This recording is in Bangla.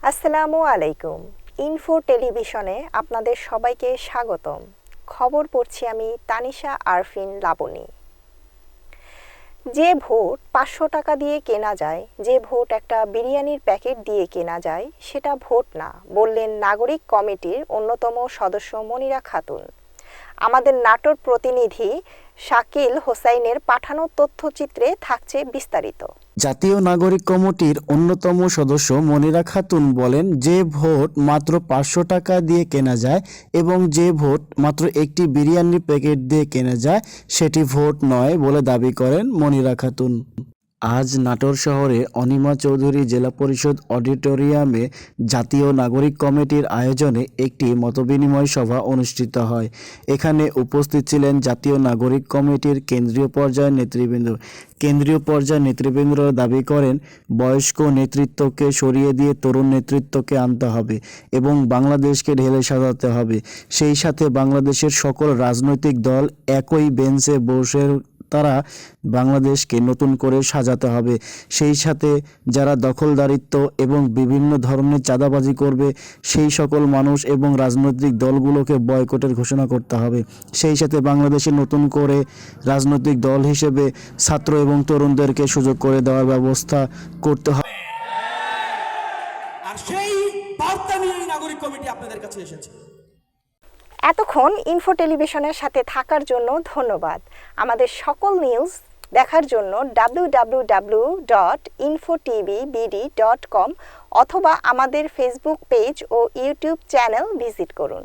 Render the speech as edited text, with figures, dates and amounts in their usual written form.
আসসালামু আলাইকুম। ইনফো টেলিভিশনে আপনাদের সবাইকে স্বাগতম। খবর পড়ছি আমি তানিশা আরফিন লাবণী। যে ভোট ৫০০ টাকা দিয়ে কেনা যায়, যে ভোট একটা বিরিয়ানির প্যাকেট দিয়ে কেনা যায়, সেটা ভোট না, বললেন নাগরিক কমিটির অন্যতম সদস্য মনিরা খাতুন। আমাদের নাটোর প্রতিনিধি শাকিল হোসাইনের পাঠানো তথ্যচিত্রে থাকছে বিস্তারিত। জাতীয় নাগরিক কমিটির অন্যতম সদস্য মনিরা খাতুন বলেন, যে ভোট মাত্র ৫০০ টাকা দিয়ে কেনা যায় এবং যে ভোট মাত্র একটি বিরিয়ানির প্যাকেট দিয়ে কেনা যায় সেটি ভোট নয় বলে দাবি করেন মনিরা খাতুন। আজ নাটোর শহরে অনিমা চৌধুরী জেলা পরিষদ অডিটোরিয়ামে জাতীয় নাগরিক কমিটির আয়োজনে একটি মতবিনিময় সভা অনুষ্ঠিত হয়। এখানে উপস্থিত ছিলেন জাতীয় নাগরিক কমিটির কেন্দ্রীয় পর্যায়ের নেতৃবৃন্দ। কেন্দ্রীয় পর্যায়ের নেতৃবৃন্দ দাবি করেন, বয়স্ক নেতৃত্বকে সরিয়ে দিয়ে তরুণ নেতৃত্বকে আনতে হবে এবং বাংলাদেশকে ঢেলে সাজাতে হবে। সেই সাথে বাংলাদেশের সকল রাজনৈতিক দল একই বেঞ্চে বসে তারা বাংলাদেশকে নতুন করে সাজাতে হবে। সেই সাথে যারা দখলদারিত্ব এবং বিভিন্ন ধরনের চাঁদাবাজি করবে সেই সকল মানুষ এবং রাজনৈতিক দলগুলোকে বয়কটের ঘোষণা করতে হবে। সেই সাথে বাংলাদেশে নতুন করে রাজনৈতিক দল হিসেবে ছাত্র এবং তরুণদেরকে সুযোগ করে দেওয়ার ব্যবস্থা করতে হবে। আর সেই বার্তা নিয়ে নাগরিক কমিটি আপনাদের কাছে এসেছে। এতক্ষণ ইনফো টেলিভিশনের সাথে থাকার জন্য ধন্যবাদ। আমাদের সকল নিউজ দেখার জন্য www.infotvbd.com অথবা আমাদের ফেসবুক পেজ ও ইউটিউব চ্যানেল ভিজিট করুন।